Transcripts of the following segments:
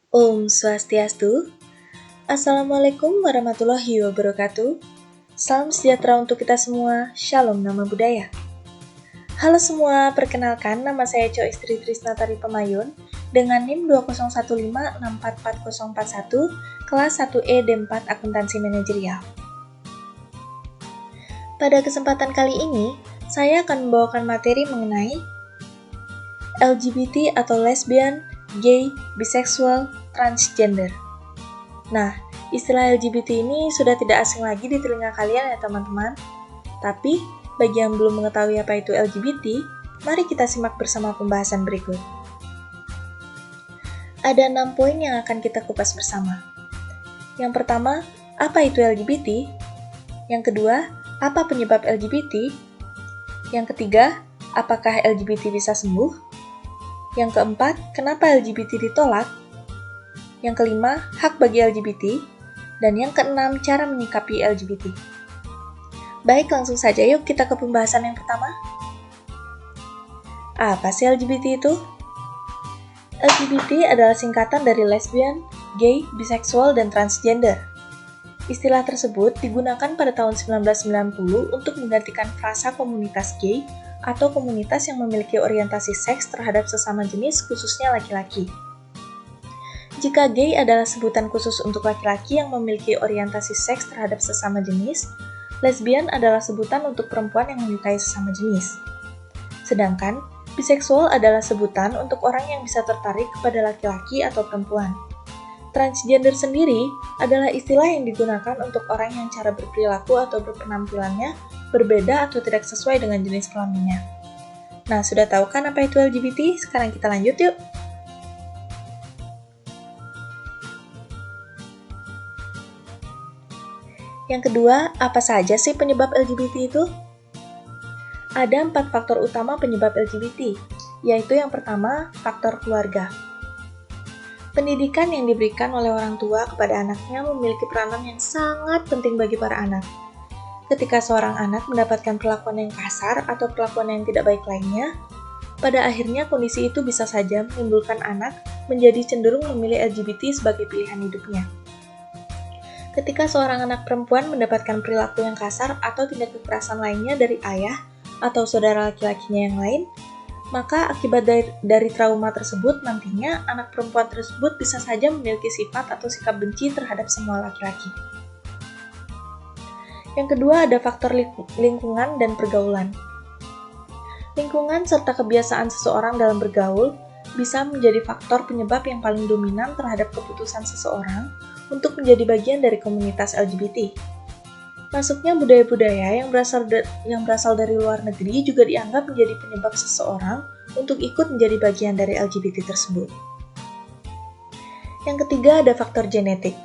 Om Swastiastu. Assalamualaikum warahmatullahi wabarakatuh. Salam sejahtera untuk kita semua. Shalom Nama Budaya. Halo semua, perkenalkan nama saya Co Istri Trisnatari Pemayun dengan NIM 2015644041 kelas 1E D4 Akuntansi Manajerial. Pada kesempatan kali ini, saya akan membawakan materi mengenai LGBT atau lesbian, gay, biseksual, transgender. Nah, istilah LGBT ini sudah tidak asing lagi di telinga kalian ya teman-teman. Tapi, bagi yang belum mengetahui apa itu LGBT, mari kita simak bersama pembahasan berikut. Ada 6 poin yang akan kita kupas bersama. Yang pertama, apa itu LGBT? Yang kedua, apa penyebab LGBT? Yang ketiga, apakah LGBT bisa sembuh? Yang keempat, kenapa LGBT ditolak? Yang kelima, hak bagi LGBT. Dan yang keenam, cara menyikapi LGBT. Baik, langsung saja yuk kita ke pembahasan yang pertama. Apa sih LGBT itu? LGBT adalah singkatan dari lesbian, gay, biseksual, dan transgender. Istilah tersebut digunakan pada tahun 1990 untuk menggantikan frasa komunitas gay atau komunitas yang memiliki orientasi seks terhadap sesama jenis, khususnya laki-laki. Jika gay adalah sebutan khusus untuk laki-laki yang memiliki orientasi seks terhadap sesama jenis, lesbian adalah sebutan untuk perempuan yang menyukai sesama jenis. Sedangkan, biseksual adalah sebutan untuk orang yang bisa tertarik kepada laki-laki atau perempuan. Transgender sendiri adalah istilah yang digunakan untuk orang yang cara berperilaku atau berpenampilannya berbeda atau tidak sesuai dengan jenis kelaminnya. Nah, sudah tahu kan apa itu LGBT? Sekarang kita lanjut yuk. Yang kedua, apa saja sih penyebab LGBT itu? Ada 4 faktor utama penyebab LGBT, yaitu yang pertama, faktor keluarga. Pendidikan yang diberikan oleh orang tua kepada anaknya memiliki peranan yang sangat penting bagi para anak. Ketika seorang anak mendapatkan perlakuan yang kasar atau perlakuan yang tidak baik lainnya, pada akhirnya kondisi itu bisa saja menimbulkan anak menjadi cenderung memilih LGBT sebagai pilihan hidupnya. Ketika seorang anak perempuan mendapatkan perilaku yang kasar atau tindak kekerasan lainnya dari ayah atau saudara laki-lakinya yang lain, maka akibat dari trauma tersebut nantinya anak perempuan tersebut bisa saja memiliki sifat atau sikap benci terhadap semua laki-laki. Yang kedua ada faktor lingkungan dan pergaulan. Lingkungan serta kebiasaan seseorang dalam bergaul bisa menjadi faktor penyebab yang paling dominan terhadap keputusan seseorang untuk menjadi bagian dari komunitas LGBT. Masuknya budaya-budaya yang berasal dari luar negeri juga dianggap menjadi penyebab seseorang untuk ikut menjadi bagian dari LGBT tersebut. Yang ketiga ada faktor genetik.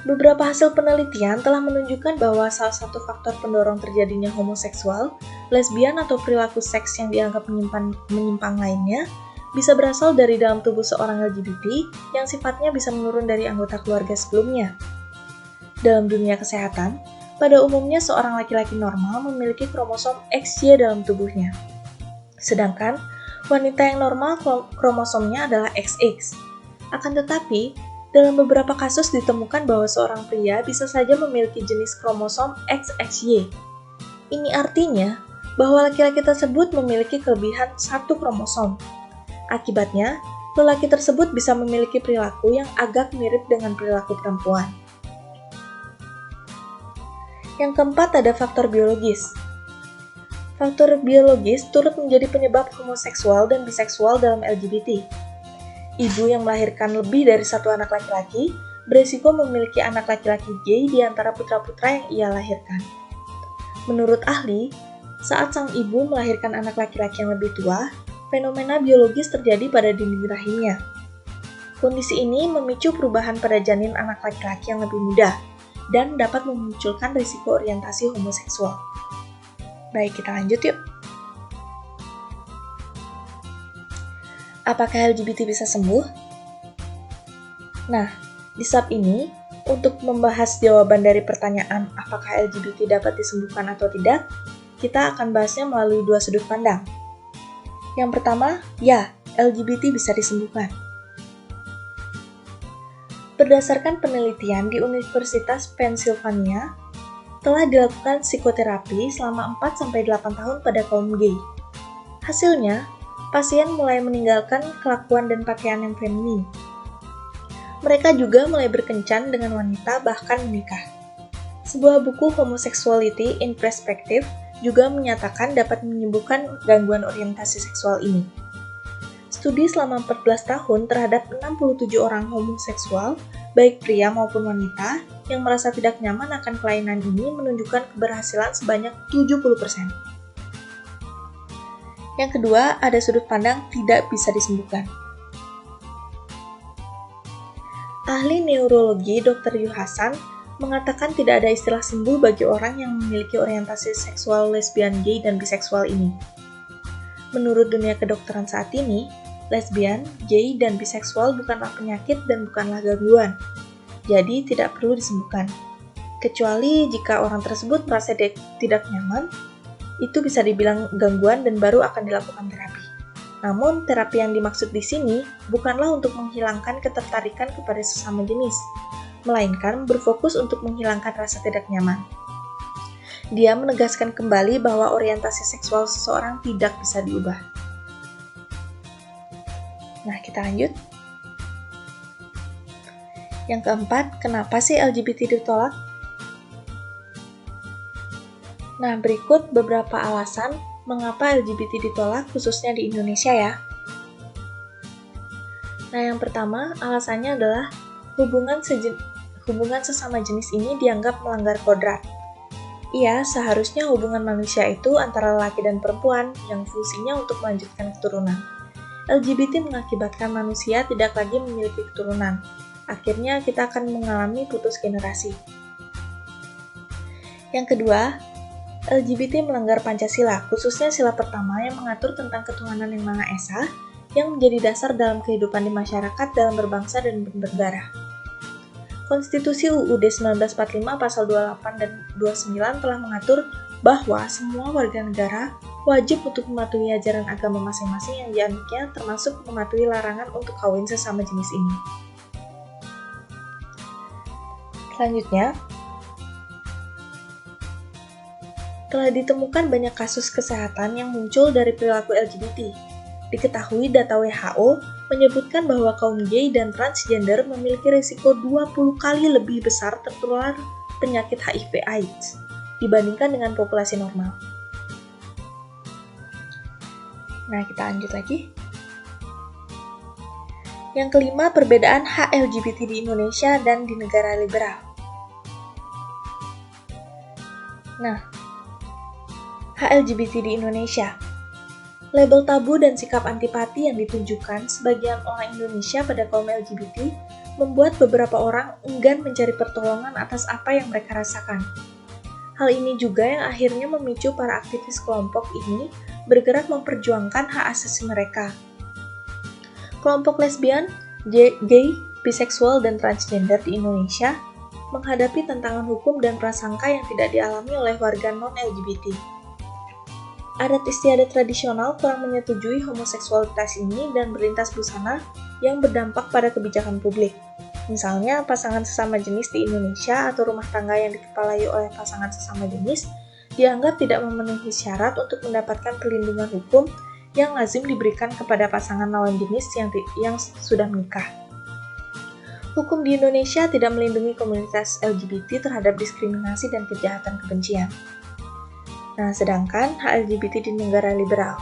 Beberapa hasil penelitian telah menunjukkan bahwa salah satu faktor pendorong terjadinya homoseksual, lesbian atau perilaku seks yang dianggap menyimpang lainnya bisa berasal dari dalam tubuh seorang LGBT yang sifatnya bisa menurun dari anggota keluarga sebelumnya. Dalam dunia kesehatan, pada umumnya seorang laki-laki normal memiliki kromosom XY dalam tubuhnya. Sedangkan, wanita yang normal kromosomnya adalah XX. Akan tetapi, dalam beberapa kasus ditemukan bahwa seorang pria bisa saja memiliki jenis kromosom XXY. Ini artinya bahwa laki-laki tersebut memiliki kelebihan satu kromosom. Akibatnya, lelaki tersebut bisa memiliki perilaku yang agak mirip dengan perilaku perempuan. Yang keempat ada faktor biologis. Faktor biologis turut menjadi penyebab homoseksual dan biseksual dalam LGBT. Ibu yang melahirkan lebih dari satu anak laki-laki beresiko memiliki anak laki-laki gay di antara putra-putra yang ia lahirkan. Menurut ahli, saat sang ibu melahirkan anak laki-laki yang lebih tua, fenomena biologis terjadi pada dinding rahimnya. Kondisi ini memicu perubahan pada janin anak laki-laki yang lebih muda dan dapat memunculkan risiko orientasi homoseksual. Baik, kita lanjut yuk. Apakah LGBT bisa sembuh? Nah, di sub ini, untuk membahas jawaban dari pertanyaan apakah LGBT dapat disembuhkan atau tidak, kita akan bahasnya melalui 2 sudut pandang. Yang pertama, ya, LGBT bisa disembuhkan? Berdasarkan penelitian di Universitas Pennsylvania, telah dilakukan psikoterapi selama 4-8 tahun pada kaum gay. Hasilnya, pasien mulai meninggalkan kelakuan dan pakaian yang feminin. Mereka juga mulai berkencan dengan wanita bahkan menikah. Sebuah buku Homosexuality in Perspective juga menyatakan dapat menyembuhkan gangguan orientasi seksual ini. Studi selama 14 tahun terhadap 67 orang homoseksual, baik pria maupun wanita, yang merasa tidak nyaman akan kelainan ini menunjukkan keberhasilan sebanyak 70%. Yang kedua, ada sudut pandang tidak bisa disembuhkan. Ahli neurologi Dr. Yu Hasan mengatakan tidak ada istilah sembuh bagi orang yang memiliki orientasi seksual lesbian, gay, dan biseksual ini. Menurut dunia kedokteran saat ini, lesbian, gay, dan biseksual bukanlah penyakit dan bukanlah gangguan, jadi tidak perlu disembuhkan. Kecuali jika orang tersebut merasa tidak nyaman, itu bisa dibilang gangguan dan baru akan dilakukan terapi. Namun, terapi yang dimaksud di sini bukanlah untuk menghilangkan ketertarikan kepada sesama jenis, melainkan berfokus untuk menghilangkan rasa tidak nyaman. Dia menegaskan kembali bahwa orientasi seksual seseorang tidak bisa diubah. Nah, kita lanjut. Yang keempat, kenapa sih LGBT ditolak? Nah, berikut beberapa alasan mengapa LGBT ditolak khususnya di Indonesia ya. Nah, yang pertama, alasannya adalah hubungan sesama jenis ini dianggap melanggar kodrat. Iya, seharusnya hubungan manusia itu antara laki dan perempuan yang fungsinya untuk melanjutkan keturunan. LGBT mengakibatkan manusia tidak lagi memiliki keturunan. Akhirnya kita akan mengalami putus generasi. Yang kedua, LGBT melanggar Pancasila, khususnya sila pertama yang mengatur tentang ketuhanan yang Maha Esa, yang menjadi dasar dalam kehidupan di masyarakat dalam berbangsa dan bernegara. Konstitusi UUD 1945 pasal 28 dan 29 telah mengatur bahwa semua warga negara wajib untuk mematuhi ajaran agama masing-masing yang dianutnya, termasuk mematuhi larangan untuk kawin sesama jenis ini. Selanjutnya, telah ditemukan banyak kasus kesehatan yang muncul dari perilaku LGBT. Diketahui data WHO menyebutkan bahwa kaum gay dan transgender memiliki risiko 20 kali lebih besar tertular penyakit HIV/AIDS dibandingkan dengan populasi normal. Nah, kita lanjut lagi. Yang kelima, perbedaan hak LGBT di Indonesia dan di negara liberal. Nah, hak LGBT di Indonesia. Label tabu dan sikap antipati yang ditunjukkan sebagian orang Indonesia pada kaum LGBT membuat beberapa orang enggan mencari pertolongan atas apa yang mereka rasakan. Hal ini juga yang akhirnya memicu para aktivis kelompok ini bergerak memperjuangkan hak asasi mereka. Kelompok lesbian, gay, biseksual, dan transgender di Indonesia menghadapi tantangan hukum dan prasangka yang tidak dialami oleh warga non-LGBT. Adat istiadat tradisional kurang menyetujui homoseksualitas ini dan berlintas busana yang berdampak pada kebijakan publik. Misalnya, pasangan sesama jenis di Indonesia atau rumah tangga yang dikepalai oleh pasangan sesama jenis dianggap tidak memenuhi syarat untuk mendapatkan perlindungan hukum yang lazim diberikan kepada pasangan lawan jenis yang sudah menikah. Hukum di Indonesia tidak melindungi komunitas LGBT terhadap diskriminasi dan kejahatan kebencian. Nah, sedangkan hak LGBT di negara liberal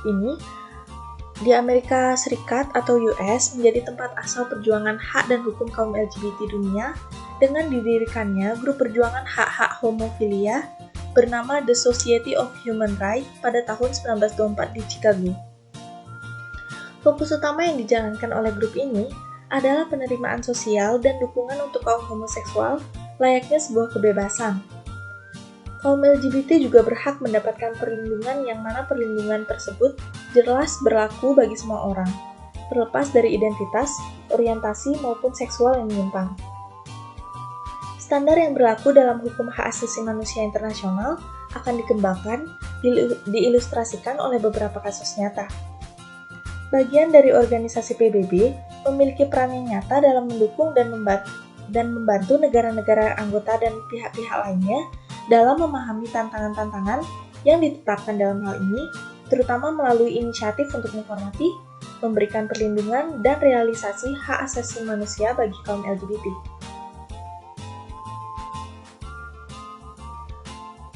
ini di Amerika Serikat atau US menjadi tempat asal perjuangan hak dan hukum kaum LGBT dunia dengan didirikannya grup perjuangan hak-hak homofilia bernama The Society of Human Rights pada tahun 1924 di Chicago. Fokus utama yang dijalankan oleh grup ini adalah penerimaan sosial dan dukungan untuk kaum homoseksual layaknya sebuah kebebasan. Kaum LGBT juga berhak mendapatkan perlindungan yang mana perlindungan tersebut jelas berlaku bagi semua orang, terlepas dari identitas, orientasi, maupun seksual yang menyimpang. Standar yang berlaku dalam hukum hak asasi manusia internasional akan dikembangkan, diilustrasikan oleh beberapa kasus nyata. Bagian dari organisasi PBB memiliki peran yang nyata dalam mendukung dan membantu negara-negara anggota dan pihak-pihak lainnya dalam memahami tantangan-tantangan yang ditetapkan dalam hal ini, terutama melalui inisiatif untuk menghormati, memberikan perlindungan, dan realisasi hak asasi manusia bagi kaum LGBT.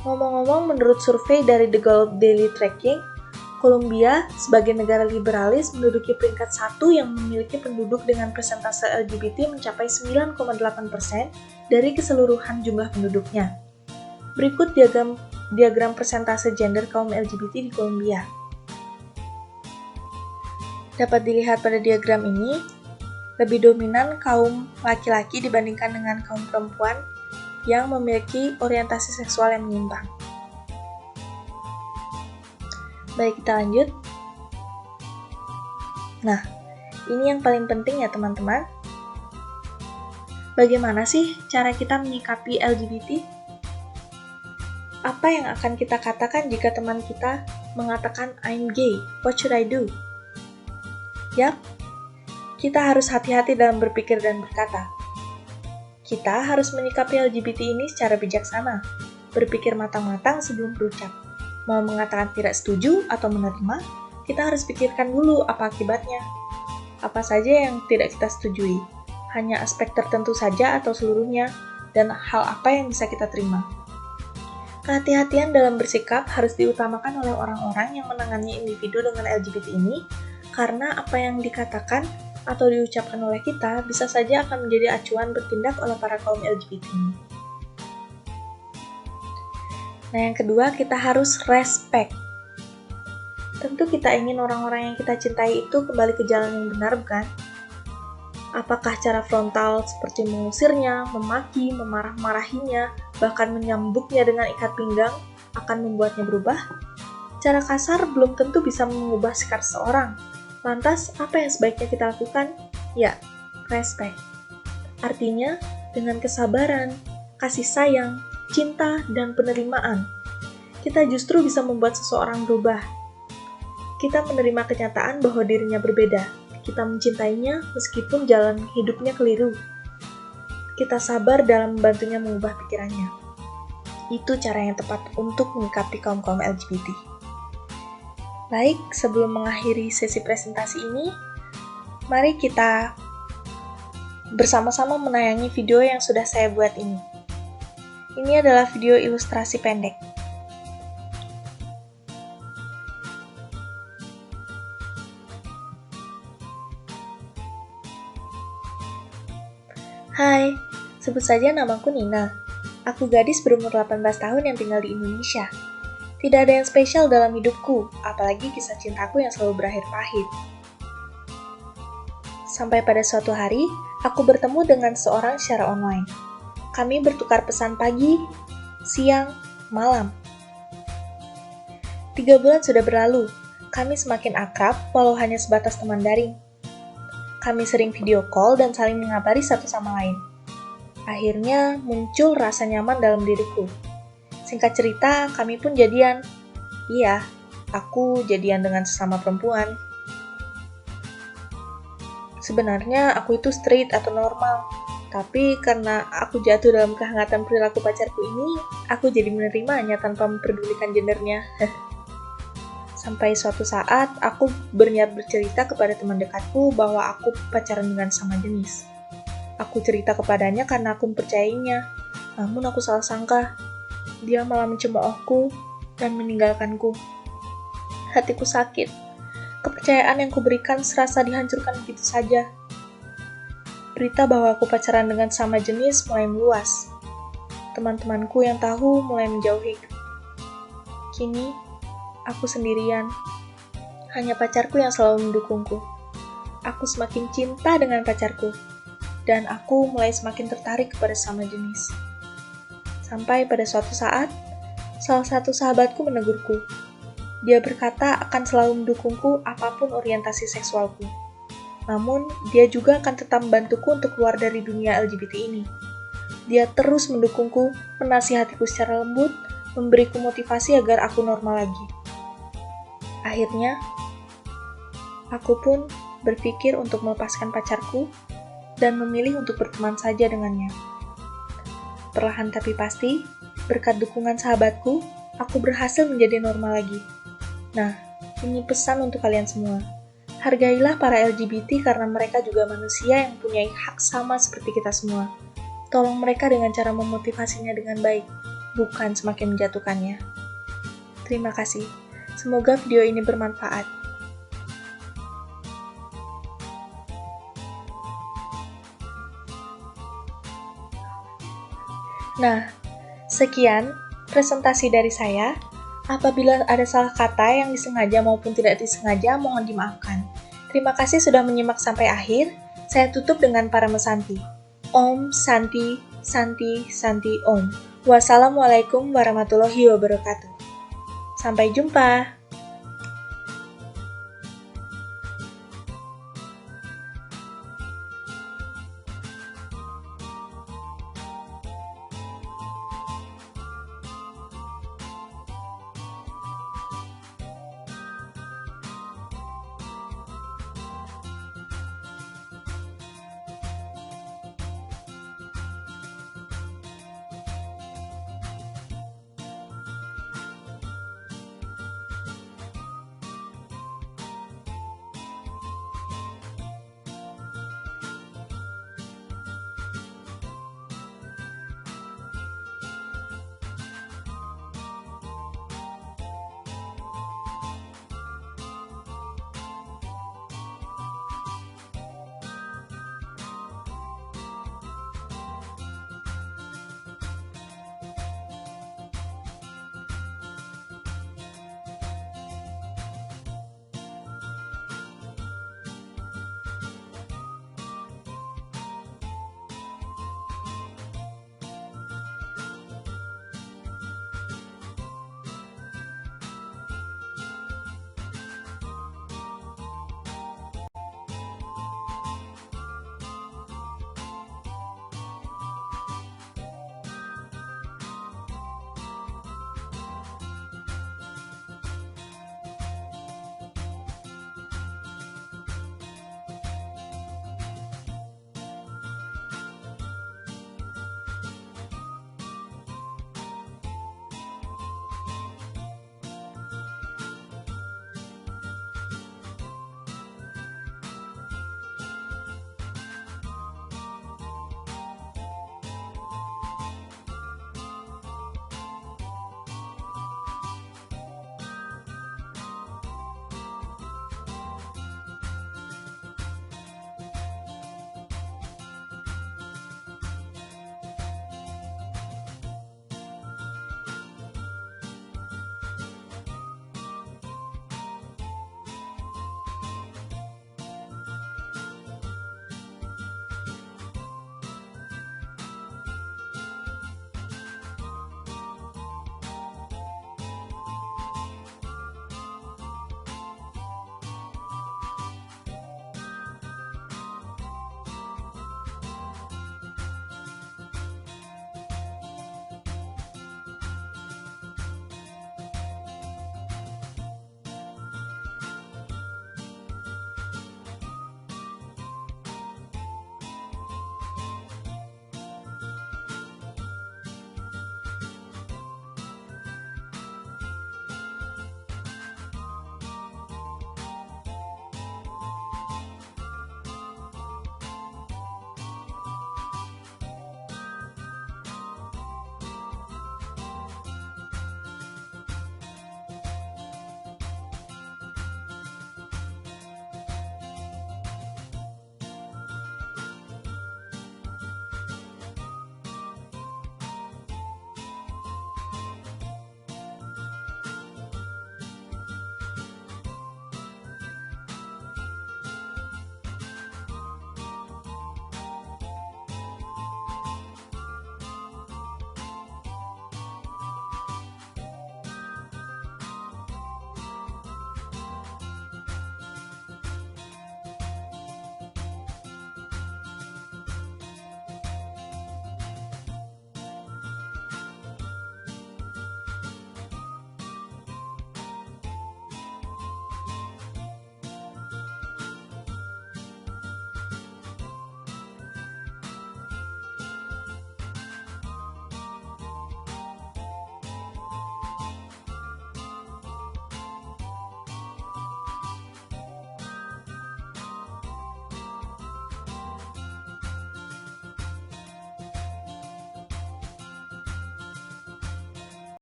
Ngomong-ngomong, menurut survei dari The Globe Daily Tracking, Kolombia sebagai negara liberalis menduduki peringkat 1 yang memiliki penduduk dengan persentase LGBT mencapai 9,8% dari keseluruhan jumlah penduduknya. Berikut diagram persentase gender kaum LGBT di Kolombia. Dapat dilihat pada diagram ini, lebih dominan kaum laki-laki dibandingkan dengan kaum perempuan yang memiliki orientasi seksual yang menyimpang. Baik, kita lanjut. Nah, ini yang paling penting ya teman-teman. Bagaimana sih cara kita menyikapi LGBT? Apa yang akan kita katakan jika teman kita mengatakan I'm gay? What should I do? Yap, kita harus hati-hati dalam berpikir dan berkata. Kita harus menyikapi LGBT ini secara bijaksana, berpikir matang-matang sebelum berucap. Mau mengatakan tidak setuju atau menerima, kita harus pikirkan dulu apa akibatnya. Apa saja yang tidak kita setujui, hanya aspek tertentu saja atau seluruhnya, dan hal apa yang bisa kita terima. Kehati-hatian dalam bersikap harus diutamakan oleh orang-orang yang menangani individu dengan LGBT ini, karena apa yang dikatakan atau diucapkan oleh kita bisa saja akan menjadi acuan bertindak oleh para kaum LGBT ini. Nah, yang kedua, kita harus respect. Tentu kita ingin orang-orang yang kita cintai itu kembali ke jalan yang benar, bukan? Apakah cara frontal seperti mengusirnya, memaki, memarah-marahinya, bahkan menyambuknya dengan ikat pinggang akan membuatnya berubah? Cara kasar belum tentu bisa mengubah sikap seseorang. Lantas, apa yang sebaiknya kita lakukan? Ya, respect. Artinya, dengan kesabaran, kasih sayang, cinta, dan penerimaan, kita justru bisa membuat seseorang berubah. Kita menerima kenyataan bahwa dirinya berbeda. Kita mencintainya meskipun jalan hidupnya keliru. Kita sabar dalam membantunya mengubah pikirannya. Itu cara yang tepat untuk menyikapi kaum-kaum LGBT. Baik, sebelum mengakhiri sesi presentasi ini, mari kita bersama-sama menayangi video yang sudah saya buat ini. Ini adalah video ilustrasi pendek. Hai, sebut saja namaku Nina. Aku gadis berumur 18 tahun yang tinggal di Indonesia. Tidak ada yang spesial dalam hidupku, apalagi kisah cintaku yang selalu berakhir pahit. Sampai pada suatu hari, aku bertemu dengan seorang secara online. Kami bertukar pesan pagi, siang, malam. 3 bulan sudah berlalu, kami semakin akrab walau hanya sebatas teman daring. Kami sering video call dan saling mengabari satu sama lain. Akhirnya muncul rasa nyaman dalam diriku. Singkat cerita, kami pun jadian. Iya, aku jadian dengan sesama perempuan. Sebenarnya aku itu straight atau normal, tapi karena aku jatuh dalam kehangatan perilaku pacarku ini, aku jadi menerimanya tanpa memperdulikan gendernya. Sampai suatu saat, aku berniat bercerita kepada teman dekatku bahwa aku pacaran dengan sama jenis. Aku cerita kepadanya karena aku mempercayainya, namun aku salah sangka. Dia malah mencemoohku dan meninggalkanku. Hatiku sakit. Kepercayaan yang kuberikan serasa dihancurkan begitu saja. Berita bahwa aku pacaran dengan sama jenis mulai meluas. Teman-temanku yang tahu mulai menjauhi. Kini, aku sendirian. Hanya pacarku yang selalu mendukungku. Aku semakin cinta dengan pacarku. Dan aku mulai semakin tertarik kepada sama jenis. Sampai pada suatu saat, salah satu sahabatku menegurku. Dia berkata akan selalu mendukungku apapun orientasi seksualku. Namun, dia juga akan tetap membantuku untuk keluar dari dunia LGBT ini. Dia terus mendukungku, menasihatiku secara lembut, memberiku motivasi agar aku normal lagi. Akhirnya, Aku pun berpikir untuk melepaskan pacarku dan memilih untuk berteman saja dengannya. Perlahan tapi pasti, berkat dukungan sahabatku, aku berhasil menjadi normal lagi. Nah, ini pesan untuk kalian semua. Hargailah para LGBT karena mereka juga manusia yang punya hak sama seperti kita semua. Tolong mereka dengan cara memotivasinya dengan baik, bukan semakin menjatuhkannya. Terima kasih. Semoga video ini bermanfaat. Nah, sekian presentasi dari saya. Apabila ada salah kata yang disengaja maupun tidak disengaja, mohon dimaafkan. Terima kasih sudah menyimak sampai akhir. Saya tutup dengan para mesanti. Om Santi, Santi, Santi Om. Wassalamualaikum warahmatullahi wabarakatuh. Sampai jumpa.